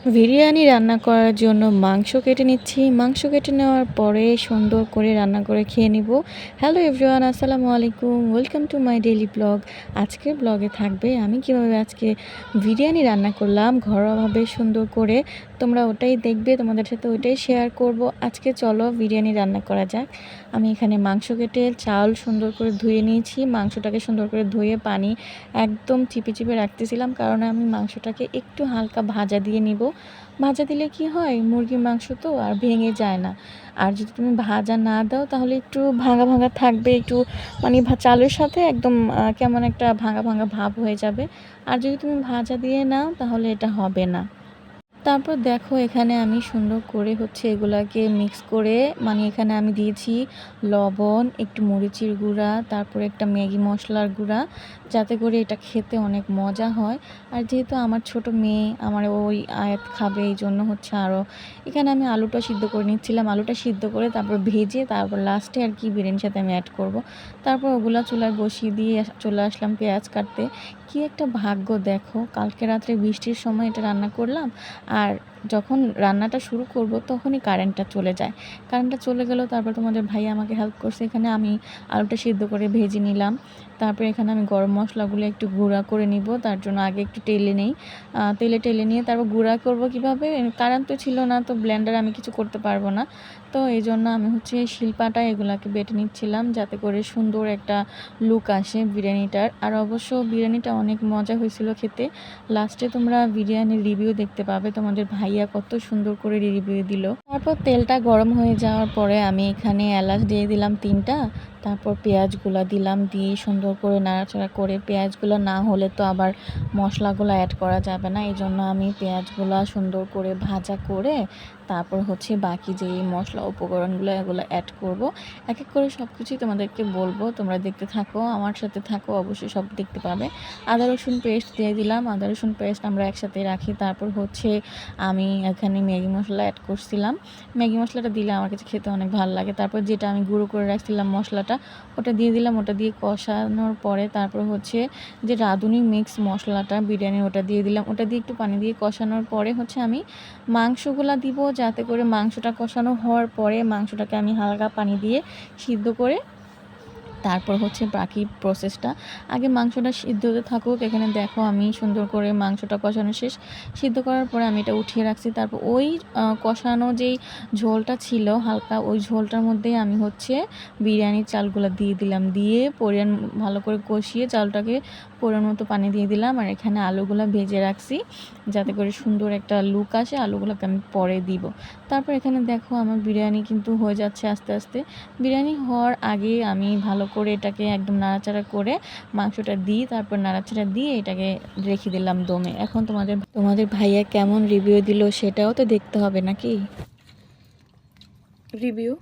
বিরিয়ানি রান্না করার জন্য মাংস কেটে নিচ্ছি। মাংস কেটে নেওয়ার পরে সুন্দর করে রান্না করে খেয়ে নিব। হ্যালো এভরিওয়ান, আসসালামু আলাইকুম। Welcome to my daily blog. আজকের ব্লগে থাকবে আমি কিভাবে আজকে বিরিয়ানি রান্না করলাম ঘরোয়াভাবে সুন্দর করে। তোমরা ওটাই দেখবে, তোমাদের সাথে ওইটাই শেয়ার করব। আজকে চলো বিরিয়ানি রান্না করা যাক। আমি এখানে মাংস কেটে চাল সুন্দর করে ধুয়ে নিয়েছি। মাংসটাকে সুন্দর করে ধুয়ে পানি একদম চিপে চিপে রাখতেছিলাম, কারণ আমি মাংসটাকে একটু হালকা ভাজা দিয়ে নিব। ভাজা দিলে কি হয়, মুরগির মাংস তো আর ভেঙে যায় না। আর যদি তুমি ভাজা না দাও তাহলে একটু ভাঙা ভাঙা থাকবে, একটু মানে চালের সাথে একদম কেমন একটা ভাঙা ভাঙা ভাব হয়ে যাবে। আর যদি তুমি ভাজা দিয়ে নাও তাহলে এটা হবে না। তারপর দেখো এখানে আমি সুন্দর করে এগুলাকে মিক্স করে, মানে এখানে আমি দিয়েছি লবণ, একটু মরিচের গুঁড়া, তারপরে একটা ম্যাগি মশলার গুঁড়া, যাতে করে এটা খেতে অনেক মজা হয়। আর যেহেতু আমার ছোট মেয়ে আমার ওই আয়াত খাবে, এই জন্য আরও এখানে আমি আলুটা সিদ্ধ করে নিচ্ছিলাম। আলুটা সিদ্ধ করে তারপর ভেজে তারপর লাস্টে আর কি বিরিয়ানির সাথে আমি অ্যাড করব। তারপর ওগুলা চুলায় বসিয়ে দিয়ে চলে আসলাম পেঁয়াজ কাটতে। কি একটা ভাগ্য দেখো, কালকে রাত্রে বৃষ্টির সময় এটা রান্না করলাম, আর যখন রান্নাটা শুরু করব তখনই কারেন্টটা চলে যায়। কারেন্টটা চলে গেল, তারপর তোমাদের ভাই আমাকে হেল্প করছে। এখানে আমি আলুটা সিদ্ধ করে ভেজে নিলাম। তারপরে এখানে আমি গরম মশলাগুলো একটু গুঁড়া করে নিব, তার জন্য আগে একটু টেলে নেই। টেলে নিয়ে তারপর গুঁড়া করব কিভাবে, কারেন্ট তো ছিল না, তো ব্লেন্ডারে আমি কিছু করতে পারবো না। তো এই জন্য আমি শিলপাটায় এগুলাকে বেটে নিচ্ছিলাম, যাতে করে সুন্দর একটা লুক আসে বিরিয়ানিটার। আর অবশ্য বিরিয়ানিটা অনেক মজা হয়েছিল খেতে। লাস্টে তোমরা বিরিয়ানির রিভিউ দেখতে পাবে, তোমাদের ভাইয়া কত সুন্দর করে রিভিউ দিল। তারপর তেলটা গরম হয়ে যাওয়ার পরে আমি এখানে এলাচ দিয়ে দিলাম 3টা। তারপর পেঁয়াজগুলো দিলাম, দিয়ে সুন্দর করে নাড়াচাড়া করে, পেঁয়াজগুলো না হলে তো আবার মশলাগুলো অ্যাড করা যাবে না, এই জন্য আমি পেঁয়াজগুলো সুন্দর করে ভাজা করে তারপর বাকি যে মশলা উপকরণগুলো এগুলো অ্যাড করব। এক এক করে সব কিছুই তোমাদেরকে বলবো, তোমরা দেখতে থাকো, আমার সাথে থাকো, অবশ্যই সব দেখতে পাবে। আদা রসুন পেস্ট দিয়ে দিলাম, আদা রসুন পেস্ট আমরা একসাথে রাখি। তারপর আমি এখানে ম্যাগি মশলা অ্যাড করছিলাম। ম্যাগি মশলাটা দিলে আমার কাছে খেতে অনেক ভালো লাগে। তারপর যেটা আমি গুঁড়ো করে রাখছিলাম মশলাটা, ওটা দিয়ে দিলাম। ওটা দিয়ে কষানোর পরে তারপর যে রাঁধুনি মিক্স মশলাটা বিরিয়ানির, ওটা দিয়ে দিলাম। ওটা দিয়ে একটু পানি দিয়ে কষানোর পরে আমি মাংসগুলা দিব, যাতে করে মাংসটা কষানো হওয়ার পরে মাংসটাকে আমি হালকা পানি দিয়ে সিদ্ধ করে তারপর বাকি প্রসেসটা। আগে মাংসটা সিদ্ধ হতে থাকুক। এখানে দেখো আমি সুন্দর করে মাংসটা কষানো শেষ। সিদ্ধ করার পরে আমি এটা উঠিয়ে রাখছি। তারপর ওই কষানো যেই ঝোলটা ছিল হালকা, ওই ঝোলটার মধ্যেই আমি বিরিয়ানির চালগুলো দিয়ে দিলাম। দিয়ে ভালো করে কষিয়ে চালটাকে পরিমাণ মতো পানি দিয়ে দিলাম। আর এখানে আলুগুলো ভেজে রাখছি, যাতে করে সুন্দর একটা লুক আসে। আলুগুলোকে আমি পরে দিব। তারপর এখানে দেখো আমার বিরিয়ানি কিন্তু হয়ে যাচ্ছে আস্তে আস্তে। বিরিয়ানি হওয়ার আগে আমি ভালো করে এটাকে একদম নাড়াচাড়া করে মাংসটা দিই, তারপর নাড়াচাড়া দিয়ে এটাকে রেখে দিলাম দমে। এখন তোমাদের ভাইয়া কেমন রিভিউ দিল সেটাও তো দেখতে হবে নাকি। রিভিউ